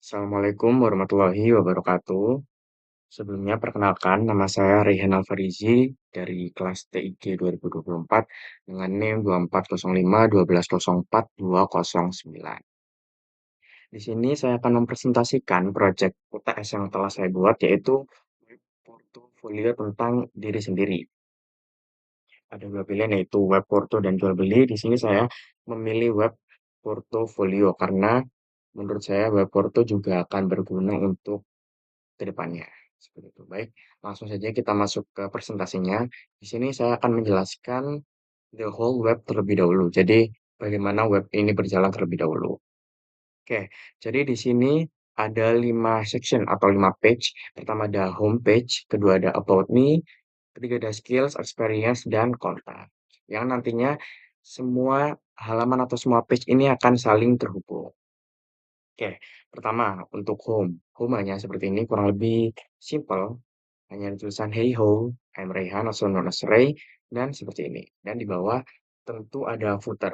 Assalamualaikum warahmatullahi wabarakatuh. Sebelumnya perkenalkan nama saya Reyhan Alfarizi dari kelas TIG 2024 dengan NIM 2405 1204 209. Di sini saya akan mempresentasikan proyek UTS yang telah saya buat yaitu web portofolio tentang diri sendiri. Ada dua pilihan yaitu web porto dan jual beli. Di sini saya memilih web portofolio karena menurut saya web porto juga akan berguna untuk ke depannya. Seperti itu. Baik, langsung saja kita masuk ke presentasinya. Di sini saya akan menjelaskan the whole web terlebih dahulu. Jadi, bagaimana web ini berjalan terlebih dahulu. Oke, jadi di sini ada 5 section atau 5 page. Pertama ada home page, kedua ada about me, ketiga ada skills, experience, dan kontak. Yang nantinya semua halaman atau semua page ini akan saling terhubung. Oke, pertama untuk home. Home hanya seperti ini, kurang lebih simple. Hanya ada tulisan "Hey ho, I'm Reyhan," also known as Ray, dan seperti ini. Dan di bawah tentu ada footer.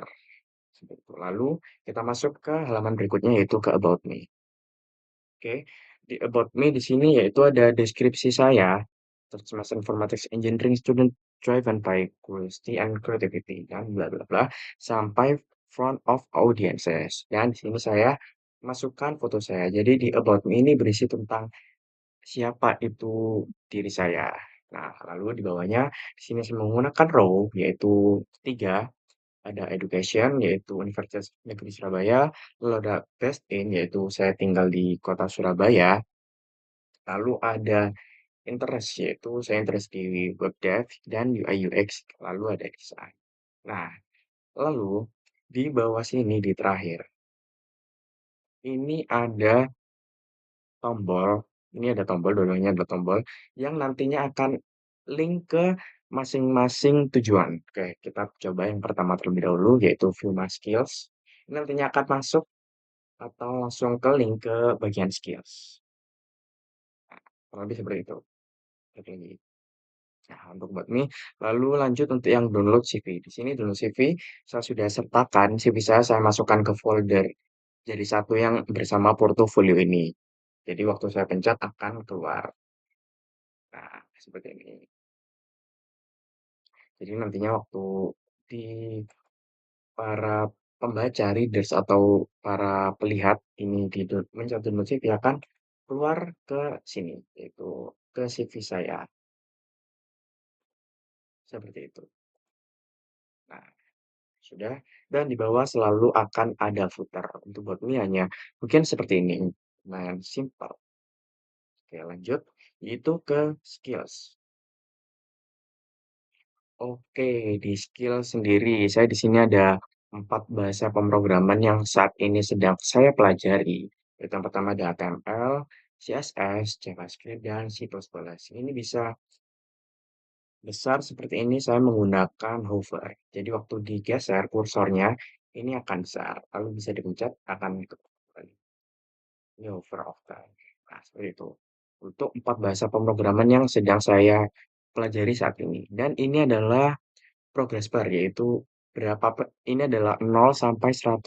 Seperti itu. Lalu kita masuk ke halaman berikutnya yaitu ke About Me. Oke, di About Me di sini yaitu ada deskripsi saya, Semester Informatics Engineering Student driven by curiosity and creativity, dan bla bla bla, sampai front of audiences. Dan di sini saya masukkan foto saya. Jadi di About Me ini berisi tentang siapa itu diri saya. Nah, lalu di bawahnya di sini saya menggunakan row yaitu 3, ada education yaitu Universitas Negeri Surabaya, lalu ada based in yaitu saya tinggal di kota Surabaya, lalu ada interest yaitu saya interest di web dev dan UI UX, lalu ada desain. Nah, lalu di bawah sini di terakhir, ini ada tombol, ini ada tombol, dua-duanya ada tombol, yang nantinya akan link ke masing-masing tujuan. Oke, kita coba yang pertama terlebih dahulu, yaitu View My Skills. Ini nantinya akan masuk atau langsung ke link ke bagian skills. Kurang lebih seperti itu. Oke, nah, untuk buat ini, lalu lanjut untuk yang download CV. Di sini download CV, saya sudah sertakan CV saya masukkan ke folder jadi satu yang bersama portofolio ini. Jadi waktu saya pencet akan keluar. Nah, seperti ini. Jadi nantinya waktu di para pembaca, readers, atau para pelihat ini mencet download CV akan keluar ke sini, yaitu ke CV saya, seperti itu. Nah, sudah, dan di bawah selalu akan ada footer. Untuk buat ini hanya mungkin seperti ini, lumayan simpel. Oke, lanjut, itu ke skills. Oke, di skill sendiri, saya di sini ada 4 bahasa pemrograman yang saat ini sedang saya pelajari. Yaitu yang pertama ada HTML, CSS, JavaScript, dan C++. Ini bisa besar seperti ini saya menggunakan hover. Jadi waktu digeser kursornya, ini akan besar. Lalu bisa dipencet, akan kembali. Ini hover often. Nah, seperti itu. Untuk 4 bahasa pemrograman yang sedang saya pelajari saat ini. Dan ini adalah progress bar, yaitu ini adalah 0 sampai 100%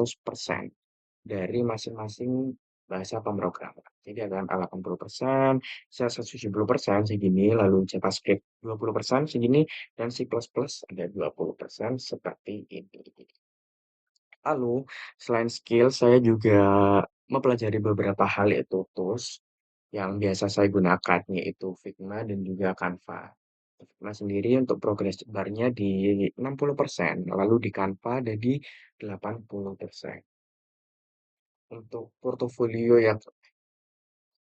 dari masing-masing bahasa pemrograman. Jadi ada HTML 80%, CSS 70% segini, lalu JavaScript 20% segini, dan C++ ada 20% seperti ini. Lalu, selain skill, saya juga mempelajari beberapa hal yaitu tools yang biasa saya gunakan, yaitu Figma dan juga Canva. Figma sendiri untuk progress bar-nya di 60%, lalu di Canva ada di 80%. Untuk portofolio yang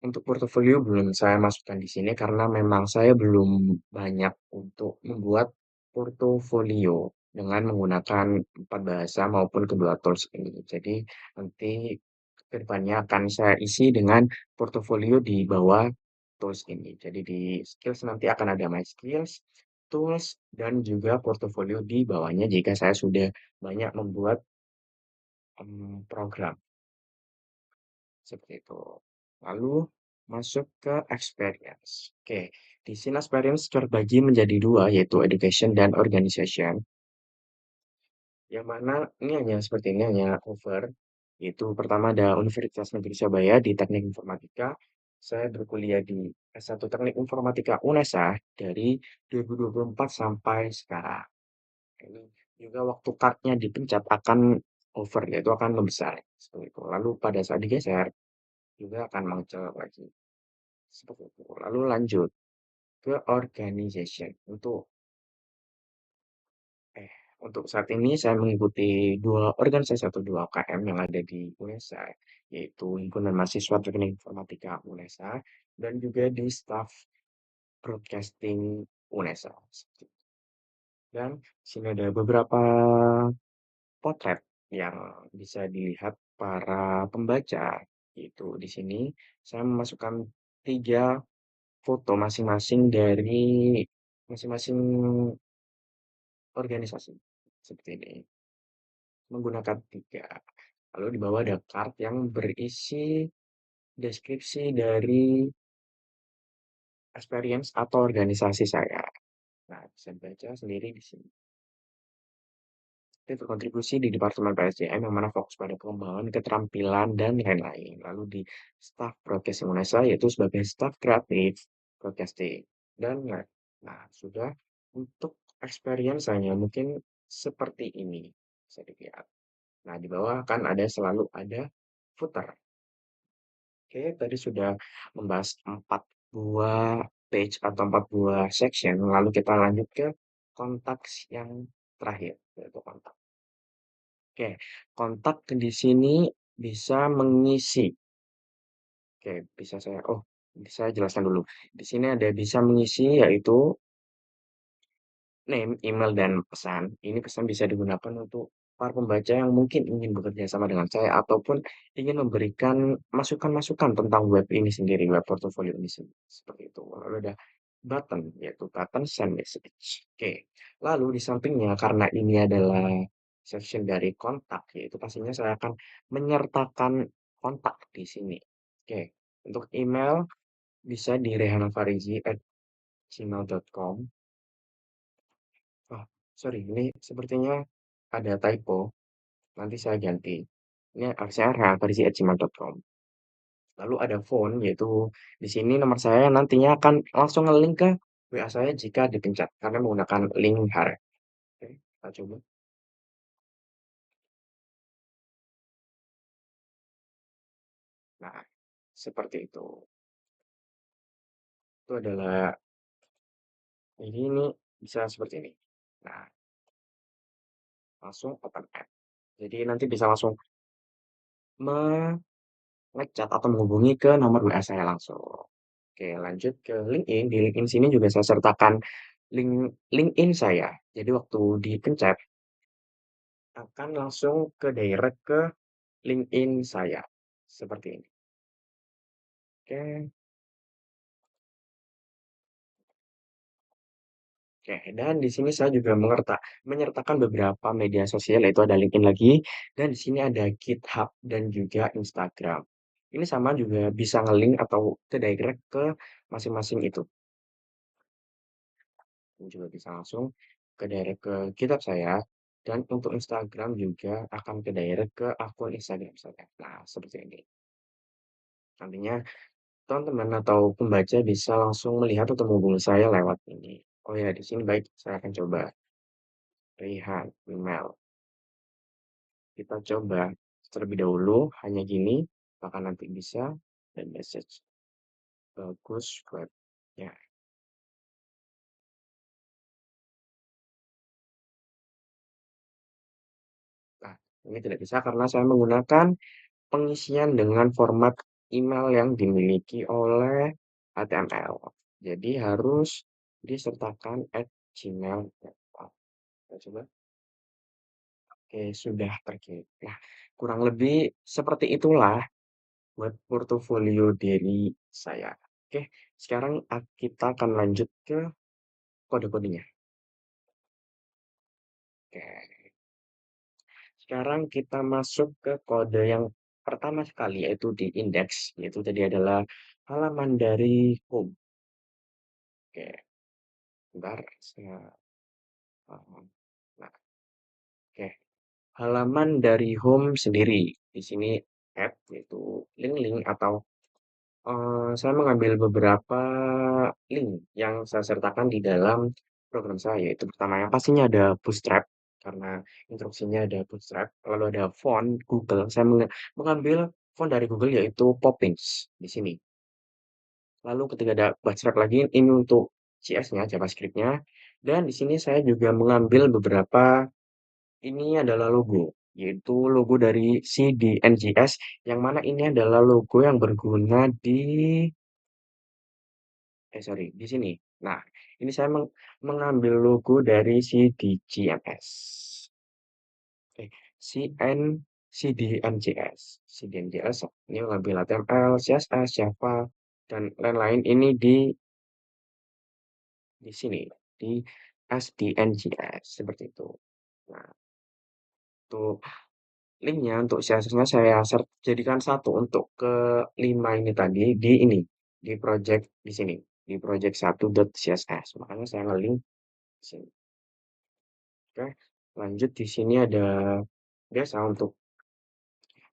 Untuk portofolio belum saya masukkan di sini karena memang saya belum banyak untuk membuat portofolio dengan menggunakan 4 bahasa maupun kedua tools ini. Jadi nanti ke depannya akan saya isi dengan portofolio di bawah tools ini. Jadi di skills nanti akan ada my skills, tools, dan juga portofolio di bawahnya jika saya sudah banyak membuat program. Seperti itu. Lalu masuk ke experience. Oke, di sini experience terbagi menjadi dua, yaitu education dan organization. Yang mana ini hanya seperti ini, hanya cover. Yaitu pertama ada Universitas Negeri Surabaya di Teknik Informatika. Saya berkuliah di S1 Teknik Informatika UNESA dari 2024 sampai sekarang. Ini juga waktu card-nya dipencet akan over, yaitu akan membesar. Seperti itu. Lalu pada saat digeser, juga akan mengecil lagi. Seperti itu. Lalu lanjut ke organization. Eh, untuk saat ini saya mengikuti dua organisasi atau dua UKM yang ada di UNESA, yaitu Himpunan Mahasiswa Teknik Informatika UNESA dan juga di Staff Broadcasting UNESA. Dan di sini ada beberapa potret yang bisa dilihat para pembaca. Itu di sini saya memasukkan tiga foto masing-masing dari masing-masing organisasi seperti ini menggunakan tiga. Lalu di bawah ada card yang berisi deskripsi dari experience atau organisasi saya. Nah, bisa dibaca sendiri di sini. Dia berkontribusi di Departemen PSDM yang mana fokus pada pengembangan keterampilan dan lain-lain. Lalu di Staff Broadcasting Indonesia yaitu sebagai Staff Kreatif Broadcasting. Dan nah, sudah untuk experience saya mungkin seperti ini bisa dilihat. Nah, di bawah kan selalu ada footer. Oke, tadi sudah membahas 4 buah page atau 4 buah section. Lalu kita lanjut ke kontak yang terakhir, yaitu kontak. Oke, kontak di sini bisa mengisi. Oke, bisa jelaskan dulu. Di sini ada bisa mengisi yaitu name, email, dan pesan. Ini pesan bisa digunakan untuk para pembaca yang mungkin ingin bekerja sama dengan saya ataupun ingin memberikan masukan-masukan tentang web ini sendiri, web portfolio ini sendiri. Seperti itu. Lalu ada button, yaitu button send message. Oke. Lalu di sampingnya, karena ini adalah section dari kontak, yaitu pastinya saya akan menyertakan kontak di sini. Oke. Untuk email bisa di rehanafarizi@gmail.com. Oh, sorry, ini sepertinya ada typo. Nanti saya ganti. Ini harusnya rehanafarizi@gmail.com. Lalu ada phone, yaitu di sini nomor saya nantinya akan langsung nge-link ke WA saya jika dipencet, karena menggunakan link HAR. Oke, kita coba. Nah, seperti itu. Itu adalah, ini bisa seperti ini. Nah, langsung open app. Jadi nanti bisa langsung ngechat atau menghubungi ke nomor WA saya langsung. Oke, lanjut ke LinkedIn. Di LinkedIn sini juga saya sertakan link LinkedIn saya. Jadi waktu dipencet akan langsung ke direct ke LinkedIn saya. Seperti ini. Oke. Oke, dan di sini saya juga menyertakan beberapa media sosial, yaitu ada LinkedIn lagi, dan di sini ada GitHub dan juga Instagram. Ini sama juga bisa nge-link atau ke direct ke masing-masing itu. Dan juga bisa langsung ke direct ke GitHub saya, dan untuk Instagram juga akan ke direct ke akun Instagram saya. Nah, seperti ini. Nantinya teman-teman atau pembaca bisa langsung melihat atau menghubungi saya lewat ini. Oh ya, di sini baik, saya akan coba lihat email. Kita coba terlebih dahulu hanya gini, maka nanti bisa dan message bagus webnya. Nah, ini tidak bisa karena saya menggunakan pengisian dengan format email yang dimiliki oleh HTML. Jadi harus disertakan @gmail.com. Kita coba. Oke, sudah terkirim. Nah, kurang lebih seperti itulah buat portofolio dari saya. Oke, sekarang kita akan lanjut ke kode-kodenya. Oke, sekarang kita masuk ke kode yang pertama sekali yaitu di index, yaitu tadi adalah halaman dari home. Oke, bentar saya Nah, oke. Halaman dari home sendiri. di sini add, yaitu link-link atau saya mengambil beberapa link yang saya sertakan di dalam program saya, yaitu pertama yang pastinya ada Bootstrap, karena instruksinya ada Bootstrap, lalu ada font Google, saya mengambil font dari Google yaitu Poppins di sini. Lalu ketika ada Bootstrap lagi, ini untuk CS-nya, JavaScript-nya, dan di sini saya juga mengambil beberapa, ini adalah logo, yaitu logo dari CDNGS, yang mana ini adalah logo yang berguna di sorry, di sini. Nah, ini saya mengambil logo dari si DGMS. CN, CDNJS. CDNJS ini mengambil HTML, CSS, Java, dan lain-lain ini di sini, di SDNJS, seperti itu. Nah, untuk linknya, untuk CSS-nya saya jadikan satu untuk ke 5 ini tadi, di project di sini, di project 1.css. Makanya saya nge-link di sini. Oke, lanjut di sini ada biasa untuk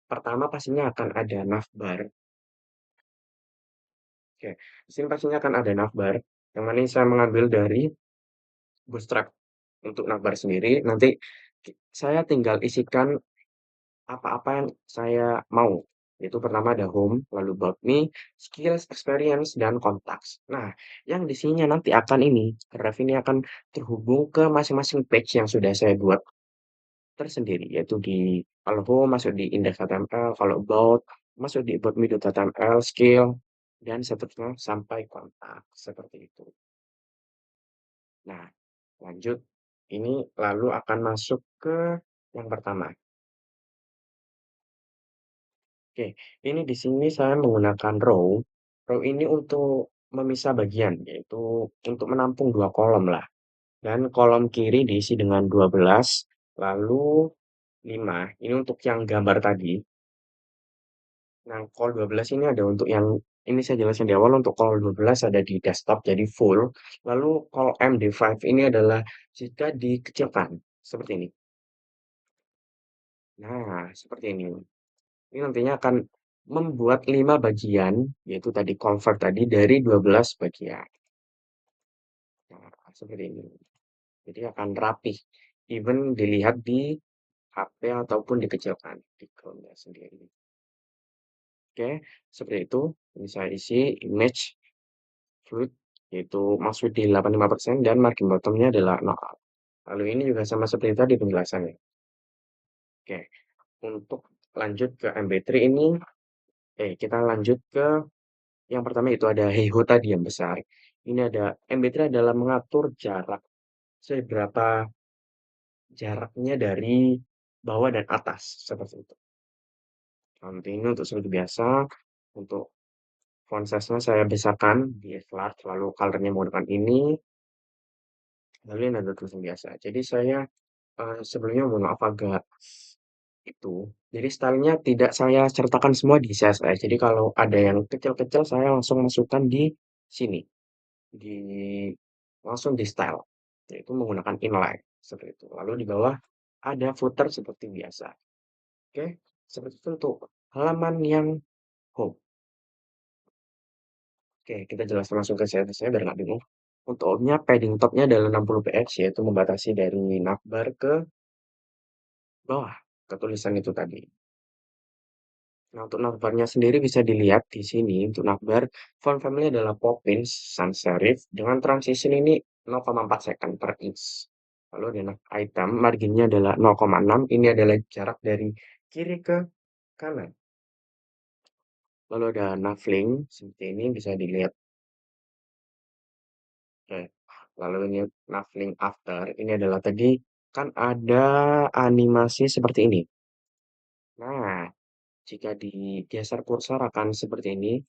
pertama pastinya akan ada navbar. Oke, di sini pastinya akan ada navbar. Yang mana ini saya mengambil dari Bootstrap untuk navbar sendiri. Nanti saya tinggal isikan apa-apa yang saya mau. Itu pertama ada home, lalu about me, skills, experience, dan contacts. Nah, yang di sininya nanti akan ini, ref ini akan terhubung ke masing-masing page yang sudah saya buat tersendiri, yaitu di kalau home masuk di index.html, kalau about masuk di about.me.html, skill, dan seterusnya sampai kontak, seperti itu. Nah, lanjut, ini lalu akan masuk ke yang pertama. Oke, ini di sini saya menggunakan row. Row ini untuk memisah bagian, yaitu untuk menampung dua kolom lah. Dan kolom kiri diisi dengan 12, lalu 5. Ini untuk yang gambar tadi. Nah, call 12 ini ada untuk yang ini saya jelaskan di awal, untuk call 12 ada di desktop jadi full. Lalu call MD5 ini adalah jika dikecilkan seperti ini. Nah, seperti ini. Ini nantinya akan membuat 5 bagian, yaitu tadi convert tadi dari 12 bagian. Nah, seperti ini. Jadi akan rapih. Even dilihat di HP ataupun dikecilkan di Chrome-nya sendiri. Oke, seperti itu. Ini saya isi image fluid, yaitu maksud di 85% dan margin bottomnya adalah 0. Lalu ini juga sama seperti tadi penjelasannya. Oke, untuk lanjut ke MP3 ini, kita lanjut ke yang pertama itu ada Heiho tadi yang besar. Ini ada MP3 adalah mengatur seberapa jaraknya dari bawah dan atas, seperti itu. Nanti ini untuk seperti biasa, untuk font size-nya saya besarkan di large, lalu color-nya menggunakan ini, lalu ini ada tulisan biasa. Jadi saya sebelumnya mohon maaf agak itu. Jadi stylenya tidak saya sertakan semua di CSS. Jadi kalau ada yang kecil-kecil saya langsung masukkan di sini, di langsung di style, yaitu menggunakan inline seperti itu. Lalu di bawah ada footer seperti biasa. Oke, seperti itu untuk halaman yang home. Oke, kita jelaskan langsung ke CSS-nya biar nggak bingung. Untuk home-nya padding top-nya adalah 60 px, yaitu membatasi dari navbar ke bawah, ke tulisan itu tadi. Nah, untuk navbarnya sendiri bisa dilihat di sini, untuk navbar, font family adalah Poppins sans serif, dengan transition ini 0,4 second per inch. Lalu ada nav item, marginnya adalah 0,6, ini adalah jarak dari kiri ke kanan. Lalu ada navlink, seperti ini bisa dilihat. Lalu ini navlink after, ini adalah tadi kan ada animasi seperti ini. Nah, jika digeser kursor akan seperti ini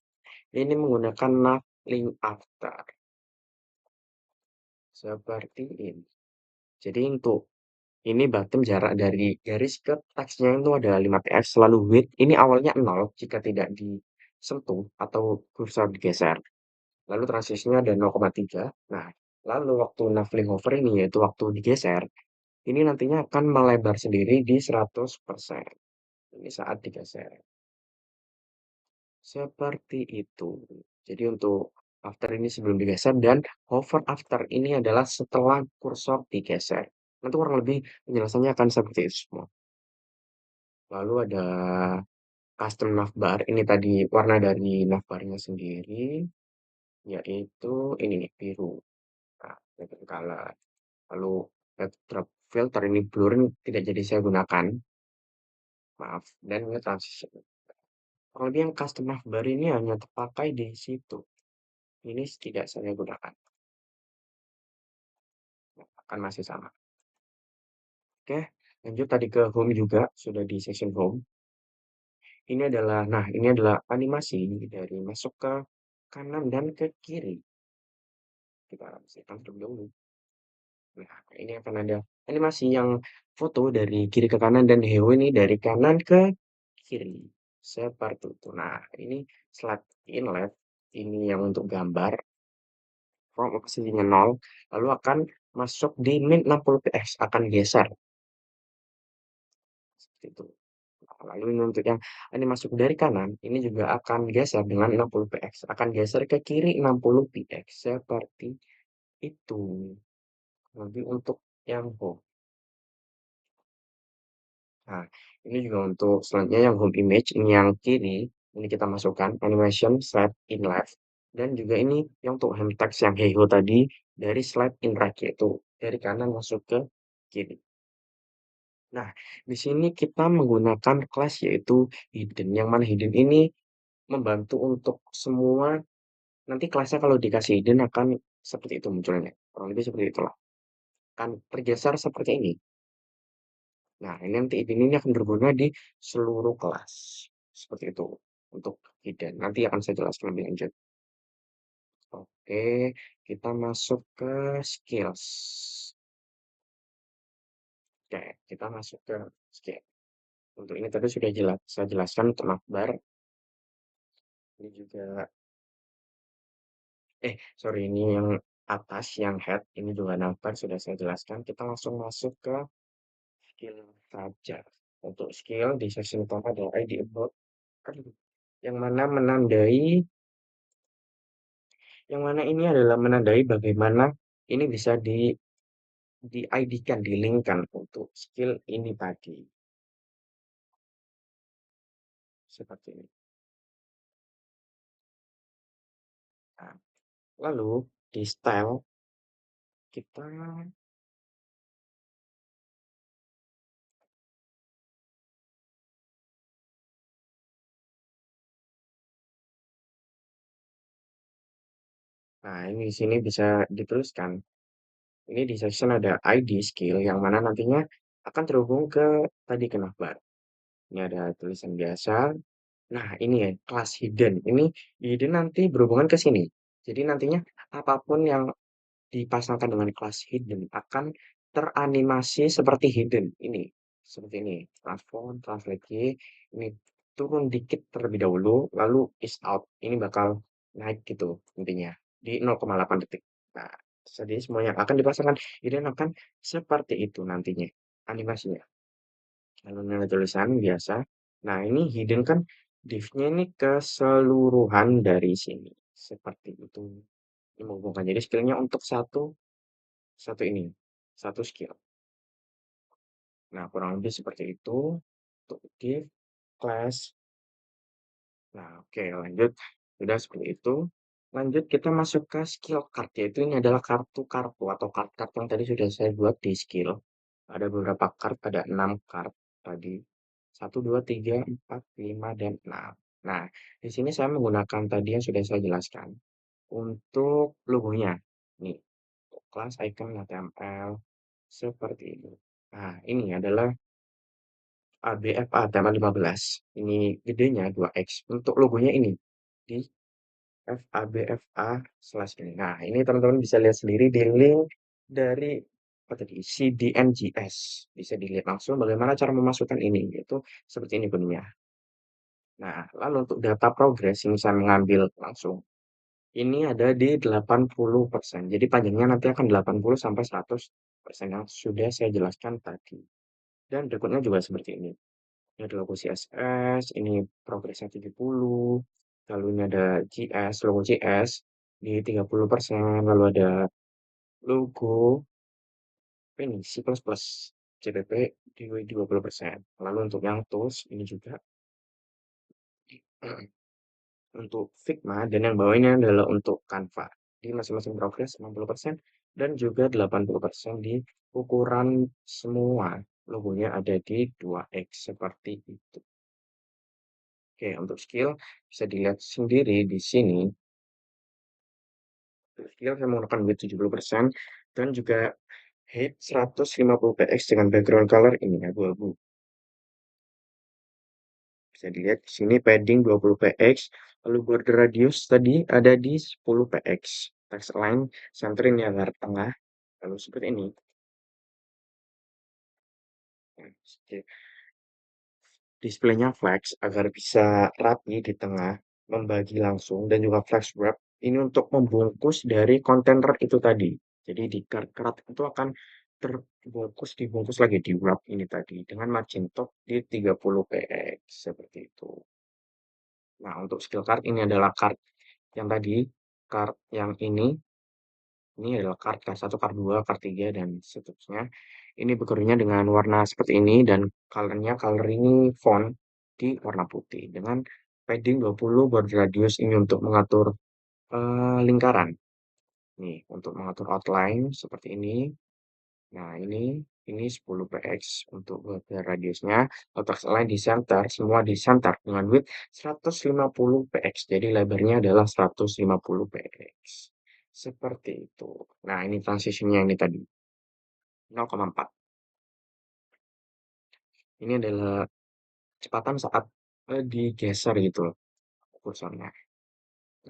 menggunakan navlink after. Seperti ini. Jadi untuk ini bottom jarak dari garis ke teksnya itu ada 5 px, selalu width ini awalnya 0 jika tidak disentuh atau kursor digeser. Lalu transisinya ada 0,3. Nah, lalu waktu navlink hover ini yaitu waktu digeser, ini nantinya akan melebar sendiri di 100%. Ini saat digeser. Seperti itu. Jadi untuk after ini sebelum digeser dan hover after ini adalah setelah kursor digeser. Nanti kurang lebih penjelasannya akan seperti itu semua. Lalu ada custom navbar. Ini tadi warna dari navbarnya sendiri, yaitu ini nih, biru. Nah, background color. Lalu backdrop filter ini blur ini tidak jadi saya gunakan. Maaf. Dan ini transition. Kurang lebih yang custom navbar ini hanya terpakai di situ. Ini tidak saya gunakan. Akan masih sama. Oke, lanjut tadi ke home juga, sudah di section home. Ini adalah animasi dari masuk ke kanan dan ke kiri. Kita setan terlebih dahulu. Nah, ini akan ada animasi yang foto dari kiri ke kanan dan heo ini dari kanan ke kiri. Seperti itu. Nah, ini slide in left. Ini yang untuk gambar. From posisinya 0. Lalu akan masuk di min 60 px. Akan geser. Seperti itu. Lalu ini untuk yang ini masuk dari kanan, ini juga akan geser dengan 60 px, akan geser ke kiri 60 px, seperti itu. Nanti untuk yang home. Nah, ini juga untuk selanjutnya yang home image, ini yang kiri, ini kita masukkan animation slide in left, dan juga ini yang untuk home text yang heo tadi, dari slide in right, yaitu dari kanan masuk ke kiri. Nah, di sini kita menggunakan kelas yaitu hidden, yang mana hidden ini membantu untuk semua nanti kelasnya kalau dikasih hidden akan seperti itu munculnya, kurang lebih seperti itulah, akan tergeser seperti ini. Nah, ini nanti hidden ini akan berguna di seluruh kelas, seperti itu untuk hidden. Nanti akan saya jelaskan lebih lanjut. Oke, kita masuk ke skills. Oke, kita masuk ke skill. Untuk ini tadi sudah saya jelaskan untuk navbar. Ini juga sorry, ini yang atas, yang head, ini juga navbar sudah saya jelaskan. Kita langsung masuk ke skill saja. Untuk skill di section utama adalah ID about, yang mana menandai, yang mana ini adalah menandai bagaimana ini bisa di ID-kan, di-link-kan untuk skill ini tadi. Seperti ini. Nah, lalu di style kita, nah ini di sini bisa dituliskan. Ini di section ada ID skill yang mana nantinya akan terhubung ke tadi ke navbar. Ini ada tulisan biasa. Nah, ini ya, kelas hidden. Ini hidden nanti berhubungan ke sini. Jadi nantinya apapun yang dipasangkan dengan kelas hidden akan teranimasi seperti hidden. Ini, seperti ini. Transform, translate Y. Ini turun dikit terlebih dahulu, lalu is out. Ini bakal naik gitu intinya di 0,8 detik. Nah, jadi semua yang akan dipasangkan hidden akan seperti itu nantinya animasinya. Lalu nilai tulisan biasa. Nah, ini hidden kan div-nya ini keseluruhan dari sini. Seperti itu. Ini menghubungkan. Jadi skillnya untuk satu ini. Satu skill. Nah, kurang lebih seperti itu. Untuk div, class. Nah, oke, lanjut. Sudah seperti itu. Lanjut kita masuk ke skill card. Yaitu ini adalah kartu-kartu atau card-card yang tadi sudah saya buat di skill. Ada beberapa card, ada 6 card tadi. 1, 2, 3, 4, 5, dan 6. Nah, di sini saya menggunakan tadi yang sudah saya jelaskan untuk logonya. Nih, untuk kelas icon HTML seperti ini. Nah, ini adalah ABFA tema 15. Ini gedenya 2x. Untuk logonya ini di FABFA slash ini. Nah, ini teman-teman bisa lihat sendiri di link dari apa tadi CDNGS. Bisa dilihat langsung bagaimana cara memasukkan ini. Itu seperti ini bunyinya. Nah, lalu untuk data progress ini saya mengambil langsung. Ini ada di 80%. Jadi panjangnya nanti akan 80 sampai 100% yang sudah saya jelaskan tadi. Dan berikutnya juga seperti ini. ada logo CSS, ini progresnya 70, lalu ini ada JS, logo JS di 30%, lalu ada logo ini C++, CPP di 20%. Lalu untuk yang tools ini juga untuk Figma dan yang bawah ini adalah untuk Canva. Di masing-masing progres 60% dan juga 80% di ukuran semua logonya ada di 2x seperti itu. Oke, untuk skill bisa dilihat sendiri di sini. Untuk skill saya menggunakan width 70% dan juga height 150 px dengan background color ini abu-abu. Bisa dilihat di sini padding 20 px, lalu border radius tadi ada di 10 px. Text align center ini agar tengah, lalu seperti ini. Nah, displaynya flex agar bisa rapi di tengah, membagi langsung, dan juga flex wrap. Ini untuk membungkus dari kontainer itu tadi. Jadi di kerat itu akan terbungkus, dibungkus lagi di wrap ini tadi dengan margin top di 30 px seperti itu. Nah, untuk skill card ini adalah card yang tadi, card yang ini adalah card K1, card 2, card 3, dan seterusnya. Ini bekerjanya dengan warna seperti ini dan colornya coloring font di warna putih dengan padding 20 border radius ini untuk mengatur lingkaran. Nih, untuk mengatur outline seperti ini. Nah, ini 10 px untuk radiusnya. Letak selain di center, semua di center dengan width 150 px. Jadi lebarnya adalah 150 px. Seperti itu. Nah, ini transisinya ini tadi 0,4. Ini adalah kecepatan saat digeser gitu loh kursornya.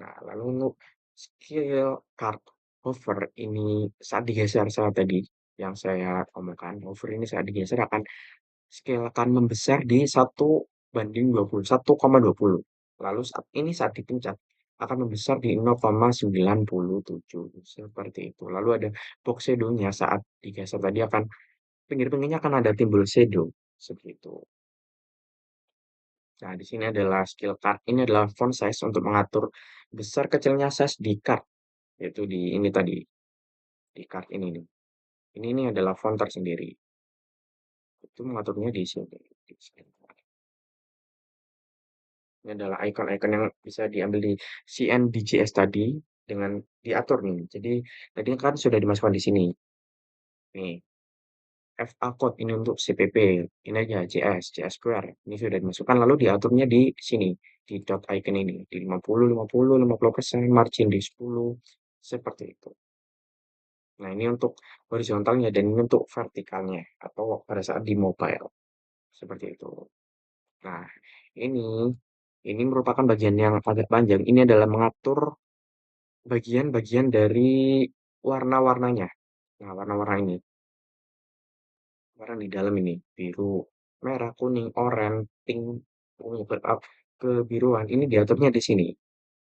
Nah, lalu untuk skill card hover ini saat digeser saat tadi yang saya omongkan, hover ini saat digeser akan scale akan membesar di 1:20, 1,20. Lalu saat dipencet akan membesar di 0,97 seperti itu. Lalu ada box shadow-nya saat digeser tadi akan pinggir-pinggirnya akan ada timbul shadow seperti itu. Nah, di sini adalah skill card. Ini adalah font size untuk mengatur besar kecilnya size di card, yaitu di ini tadi, di card ini nih. Ini adalah font tersendiri. Itu mengaturnya di sini. Di skill card. Ini adalah icon-icon yang bisa diambil di CNDJS tadi dengan diatur nih. Jadi tadi kan sudah dimasukkan di sini. Nih, FA code ini untuk CPP. Ini aja JS, JS Square. Ini sudah dimasukkan lalu diaturnya di sini, di dot icon ini di 50, 50, 50%, margin di 10 seperti itu. Nah, ini untuk horizontalnya dan ini untuk vertikalnya atau pada saat di mobile. Seperti itu. Nah, ini ini merupakan bagian yang agak panjang. Ini adalah mengatur bagian-bagian dari warna-warnanya. Nah, warna-warna ini, warna di dalam ini, biru, merah, kuning, oranye, pink, ungu, kebiruan. Ini diaturnya di sini.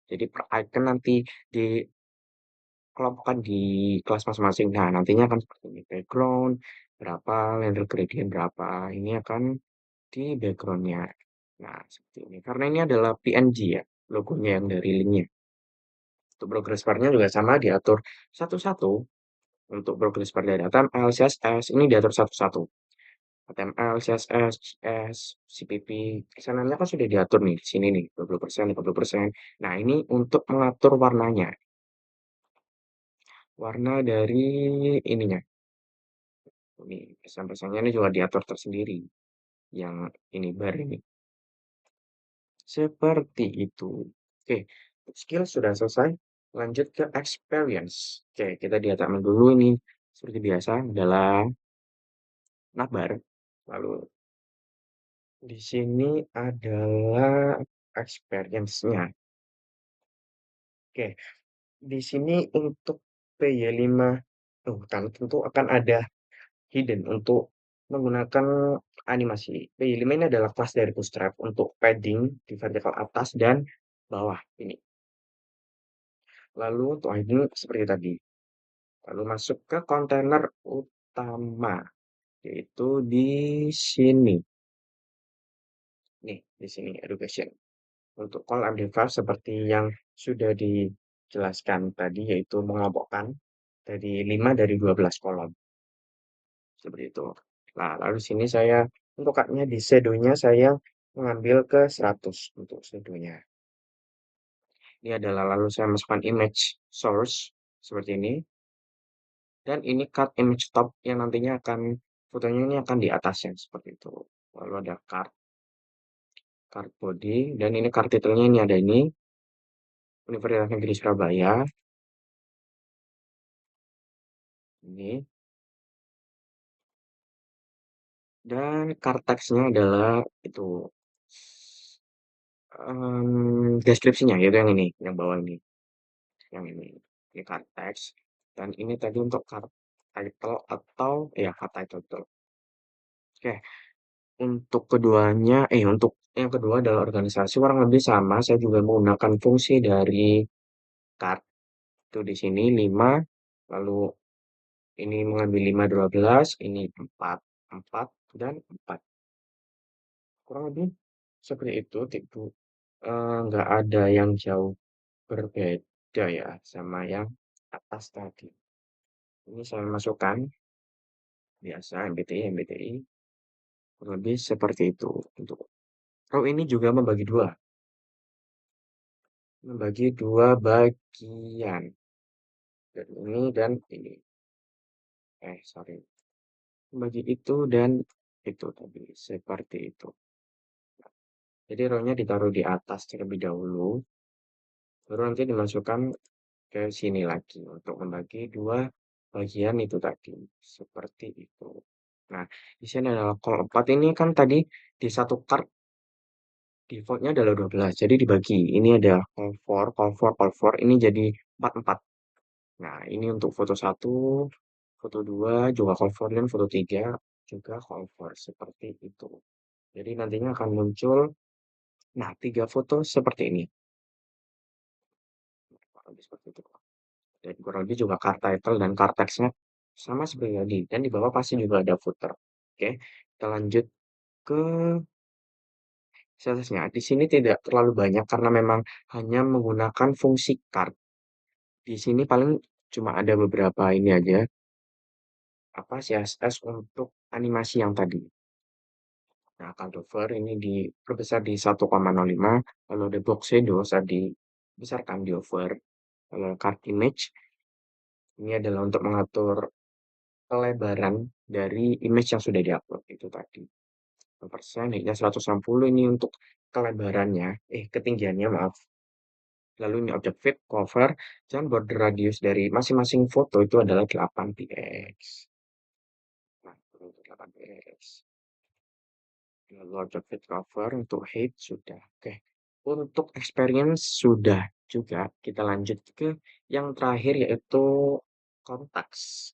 Jadi per icon nanti dikelompokkan di kelas masing-masing. Nah, nantinya akan seperti ini. Background, berapa, render gradient berapa. Ini akan di backgroundnya. Nah, seperti ini. Karena ini adalah PNG ya, logonya yang dari linknya. Untuk progress bar-nya juga sama, diatur satu-satu. Untuk progress bar dari HTML, CSS, ini diatur satu-satu. HTML, CSS, JS, CPP, XML-nya kan sudah diatur nih, di sini nih, 20%, 50%. Nah, ini untuk mengatur warnanya. Warna dari ininya. Ini, pesan-pesannya ini juga diatur tersendiri. Yang ini, bar ini. Seperti itu. Oke, skill sudah selesai. Lanjut ke experience. Oke, kita di HTML dulu ini. Seperti biasa adalah navbar. Lalu di sini adalah experience-nya. Oke, di sini untuk PY5, tuh kan tentu akan ada hidden untuk menggunakan animasi. PY5 ini adalah kelas dari Bootstrap untuk padding di vertikal atas dan bawah ini. Lalu untuk hidden seperti tadi. Lalu masuk ke kontainer utama, yaitu di sini. di sini education. Untuk call MD5 seperti yang sudah dijelaskan tadi, yaitu mengelompokkan dari 5 dari 12 kolom, seperti itu. Nah, lalu di sini saya untuk card-nya di shadow-nya saya mengambil ke 100 untuk shadow-nya. Ini adalah lalu saya masukkan image source seperti ini. Dan ini card image top yang nantinya akan fotonya ini akan di atasnya seperti itu. Lalu ada card body dan ini card titelnya ini ada ini Universitas Negeri Surabaya ini dan card text-nya adalah itu deskripsinya yaitu yang ini, yang bawah ini, yang ini card text dan ini tadi untuk card title atau ya card title betul. Oke, untuk keduanya, untuk yang kedua adalah organisasi kurang lebih sama. Saya juga menggunakan fungsi dari card itu di sini 5, lalu ini mengambil 5 12, ini 4 4 dan 4. Kurang lebih seperti itu, nggak ada yang jauh berbeda ya sama yang atas tadi. Ini saya masukkan biasa MBTI MBTI kurang lebih seperti itu. Untuk row ini juga membagi dua bagian dan ini dan ini. Sorry. Membagi itu dan itu tadi seperti itu. Jadi row-nya ditaruh di atas terlebih dahulu, baru nanti dimasukkan ke sini lagi untuk membagi dua bagian itu tadi. Seperti itu. Nah, di sini adalah call 4 ini kan tadi di satu card defaultnya adalah 12. Jadi dibagi. Ini ada call 4, call 4, call 4. Ini jadi 4 4. Nah, ini untuk foto 1, foto 2 juga call 4 dan foto 3 juga call 4 seperti itu. Jadi nantinya akan muncul, nah 3 foto seperti ini. Kurang lebih seperti itu. Dan kurang lebih juga card title dan card text-nya sama seperti tadi. Dan di bawah pasti juga ada footer. Oke, kita lanjut ke salesnya. Di sini tidak terlalu banyak karena memang hanya menggunakan fungsi card. Di sini paling cuma ada beberapa ini aja, apa CSS untuk animasi yang tadi. Nah, cover ini diperbesar di 1,05, lalu ada box shadow saat dibesarkan di over. Lalu card image ini adalah untuk mengatur pelebaran dari image yang sudah diupload itu tadi. Persen, hingga 160 ini untuk kelebarannya, ketinggiannya maaf. Lalu ini objek fit, cover, dan border radius dari masing-masing foto itu adalah 8 px. Nah, untuk 8 px. Lalu objek fit cover untuk height sudah. Oke. Untuk experience sudah juga. Kita lanjut ke yang terakhir yaitu kontaks.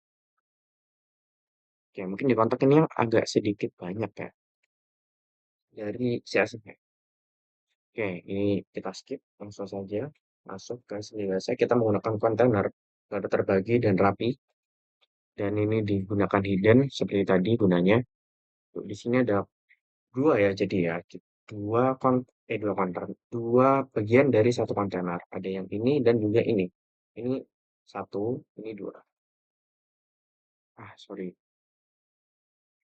Oke, mungkin di kontak ini yang agak sedikit banyak ya dari CSS-nya. Oke, ini kita skip langsung saja masuk ke sini. Biasanya kita menggunakan kontainer lalu terbagi dan rapi. Dan ini digunakan hidden seperti tadi gunanya. Di sini ada dua ya, jadi ya dua konten, dua bagian dari satu kontainer. Ada yang ini dan juga ini. Ini satu, ini dua. Sorry.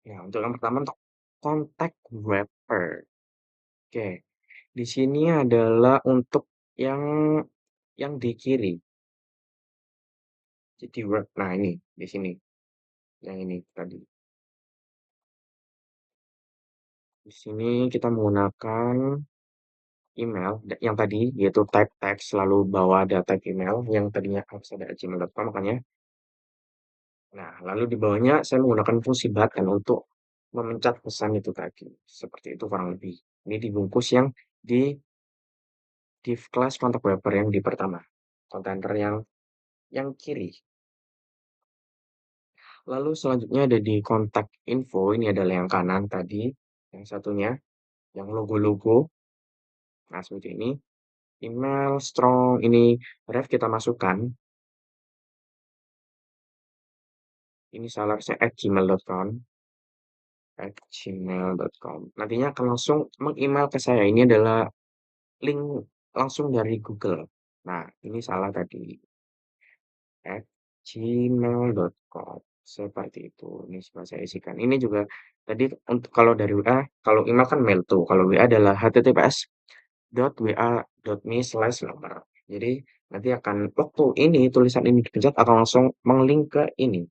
Ya, untuk yang pertama untuk contact wrapper. Oke, di sini adalah untuk yang di kiri. Jadi nah ini di sini, yang ini tadi. Di sini kita menggunakan email yang tadi yaitu type text lalu bawah ada type email yang tadinya harus ada gmail.com makanya. Nah, lalu di bawahnya saya menggunakan fungsi button untuk memencet pesan itu tadi. Seperti itu kurang lebih. Ini dibungkus yang di div class kontak wrapper yang di pertama. Kontainer yang kiri. Lalu selanjutnya ada di kontak info, ini adalah yang kanan tadi. Yang satunya, yang logo-logo. Nah, seperti ini. Email, strong, ini ref kita masukkan. Ini salah saya @gmail.com. @gmail.com. Nantinya akan langsung meng-email ke saya, ini adalah link langsung dari Google. Nah, ini salah tadi, @gmail.com, seperti itu. Ini coba saya isikan. Ini juga tadi untuk kalau dari WA, kalau email kan mail tuh, kalau WA adalah https://wa.me/nomor. Jadi nanti akan waktu ini tulisan ini dipencet akan langsung meng-link ke ini.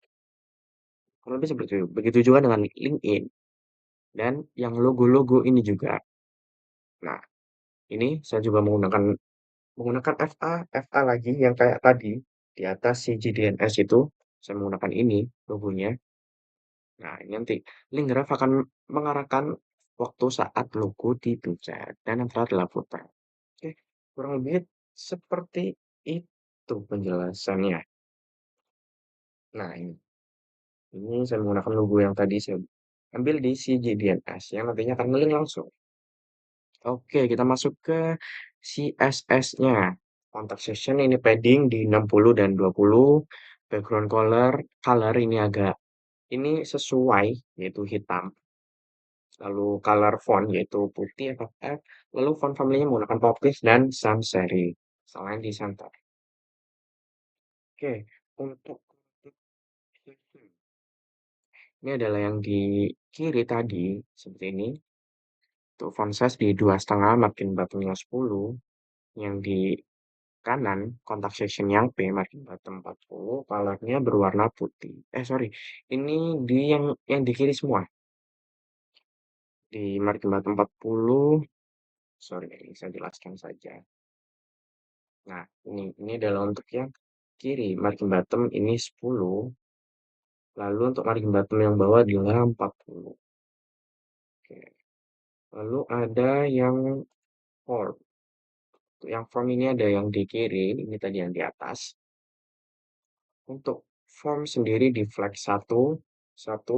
Kurang lebih seperti itu. Begitu juga dengan LinkedIn dan yang logo-logo ini juga. Nah, ini saya juga menggunakan FA lagi yang kayak tadi di atas si JDNS itu, saya menggunakan ini logonya. Nah, ini nanti link graph akan mengarahkan waktu saat logo dipencet dan yang terakhir adalah footer. Oke, kurang lebih seperti itu penjelasannya. Nah, ini saya menggunakan logo yang tadi saya ambil di CJDNS yang nantinya akan nge langsung. Oke, kita masuk ke CSS-nya. Contact Session ini padding di 60 dan 20, background color ini agak ini sesuai, yaitu hitam. Lalu color font yaitu putih FFF, lalu font family-nya menggunakan Poplin dan sans serif. Selain di center. Oke, untuk ini adalah yang di kiri tadi, seperti ini. Untuk font size di 2,5 margin bottom-nya 10. Yang di kanan, contact section yang P, margin bottom 40, color-nya berwarna putih. Sorry, ini yang di kiri semua. Di margin bottom 40, sorry, ini saya jelaskan saja. Nah, ini adalah untuk yang kiri, margin bottom ini 10, lalu untuk margin bottom yang bawah adalah 40. Oke. Lalu ada yang form. Untuk yang form ini ada yang di kiri, ini tadi yang di atas. Untuk form sendiri di flex 1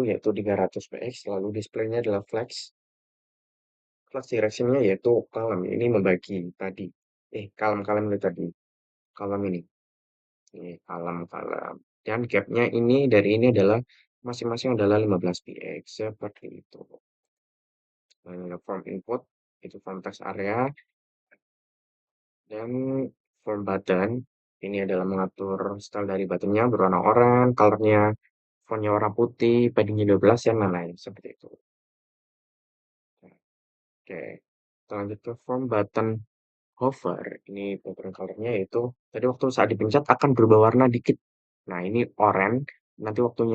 yaitu 300 px, lalu display-nya adalah flex. Flex direction-nya yaitu column, ini membagi tadi. Column-column ini tadi. Column ini. Ini column-column. Dan gap-nya ini dari ini adalah masing-masing adalah 15 px, seperti itu. Form input, itu form text area, dan form button, ini adalah mengatur style dari buttonnya berwarna oranye, colornya, fontnya warna putih, paddingnya 12, dan lain-lain. Seperti itu. Oke, kita lanjut ke form button hover. Ini background colornya yaitu, tadi waktu saat dipencet akan berubah warna dikit. Nah, ini oranye, nanti waktu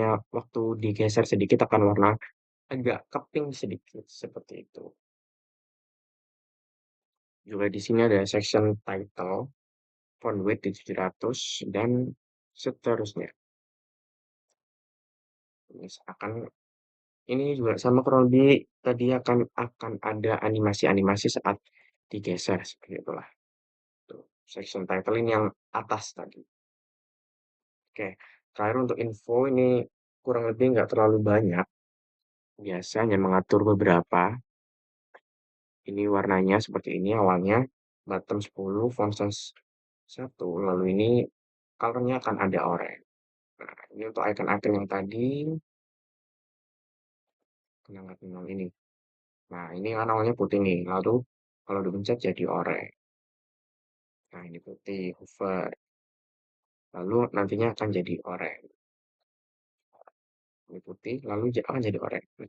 digeser sedikit akan warna agak ke pink sedikit, seperti itu. Juga di sini ada section title, font weight di 700, dan seterusnya. Ini ini juga sama kurang lebih tadi akan ada animasi-animasi saat digeser seperti itulah. Tuh, section title ini yang atas tadi. Oke, terakhir untuk info ini kurang lebih nggak terlalu banyak. Biasanya mengatur beberapa. Ini warnanya seperti ini awalnya. Bottom 10, font size 1. Lalu ini colornya akan ada oranye. Nah, ini untuk icon-icon yang tadi. Icon yang ini. Nah, ini kan awalnya putih nih. Lalu kalau dipencet jadi oranye. Nah, ini putih, hover. Lalu nantinya akan jadi oranye. Ini putih, lalu akan jadi oranye.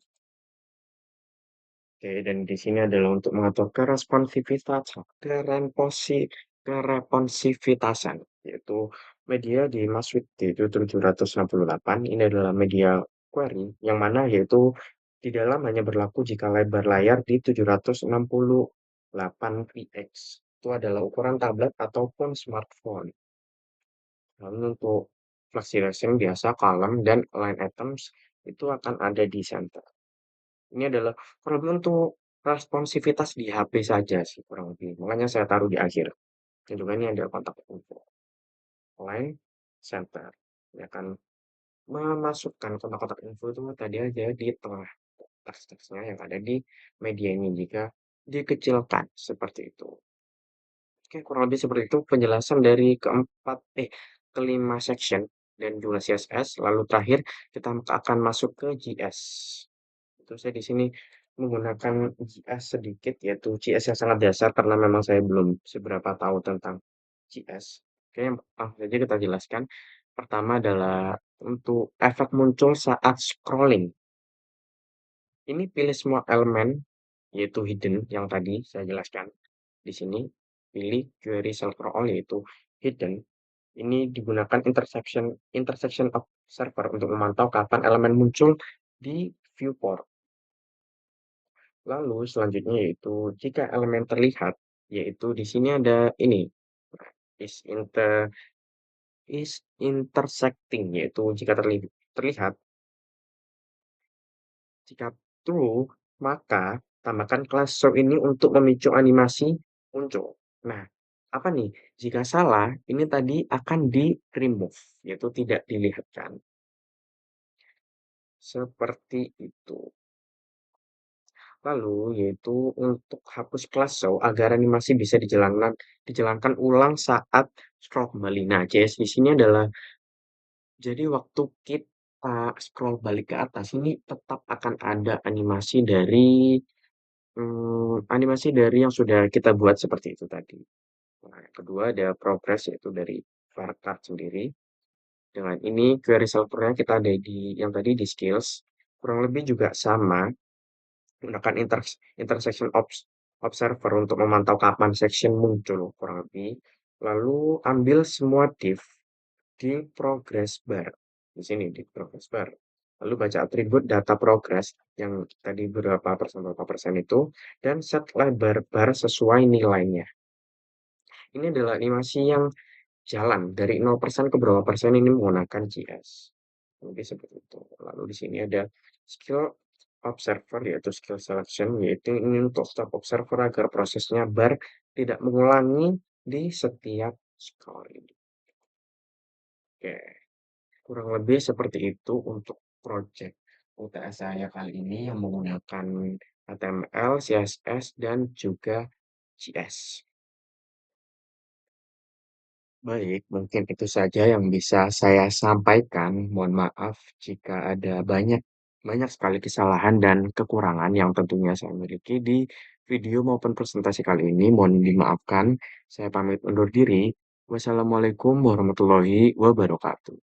Oke, dan di sini adalah untuk mengatur keresponsivitasan, yaitu media di Maswit itu 768. Ini adalah media query, yang mana yaitu di dalam hanya berlaku jika lebar layar di 768 px. Itu adalah ukuran tablet ataupun smartphone. Lalu untuk flexibility biasa, column, dan line items itu akan ada di center. Ini adalah kurang lebih untuk responsivitas di HP saja sih kurang lebih, makanya saya taruh di akhir. Dan juga ini ada kontak info. Line center. Ya kan memasukkan kontak-kontak info itu tadi aja di tengah teks-teksnya yang ada di media ini jika dikecilkan seperti itu. Oke, kurang lebih seperti itu penjelasan dari kelima section dan juga CSS. Lalu terakhir kita akan masuk ke JS. Itu saya di sini menggunakan JS sedikit, yaitu JS yang sangat dasar karena memang saya belum seberapa tahu tentang JS. Oke, yang langsung saja kita jelaskan. Pertama adalah untuk efek muncul saat scrolling. Ini pilih semua elemen, yaitu hidden yang tadi saya jelaskan. Di sini pilih query server all yaitu hidden. Ini digunakan intersection observer untuk memantau kapan elemen muncul di viewport. Lalu selanjutnya yaitu jika elemen terlihat, yaitu di sini ada ini is inter is intersecting yaitu jika terlihat, jika true maka tambahkan class show ini untuk memicu animasi muncul. Nah, apa nih? Jika salah, ini tadi akan di-remove, yaitu tidak dilihatkan. Seperti itu. Lalu yaitu untuk hapus class show agar animasi bisa dijalankan ulang saat scroll kembali. Nah, JS di sini adalah jadi waktu kita scroll balik ke atas ini tetap akan ada animasi dari yang sudah kita buat seperti itu tadi. Nah, yang kedua ada progress yaitu dari Firecard sendiri. Dengan ini query solver-nya kita ada di yang tadi di skills, kurang lebih juga sama, gunakan intersection observer untuk memantau kapan section muncul kurang lebih. Lalu ambil semua div di progress bar. Di sini di progress bar. Lalu baca atribut data progress yang tadi berapa persen itu dan set lebar bar sesuai nilainya. Ini adalah animasi yang jalan dari 0% ke berapa persen ini menggunakan JS. Lebih seperti itu. Lalu di sini ada skill observer yaitu skill selection yaitu ini untuk stop observer agar prosesnya tidak mengulangi di setiap scoring. Oke, kurang lebih seperti itu untuk project UTS saya kali ini yang menggunakan HTML, CSS, dan juga JS. Baik, mungkin itu saja yang bisa saya sampaikan. Mohon maaf jika ada banyak banyak sekali kesalahan dan kekurangan yang tentunya saya miliki di video maupun presentasi kali ini. Mohon dimaafkan. Saya pamit undur diri. Wassalamualaikum warahmatullahi wabarakatuh.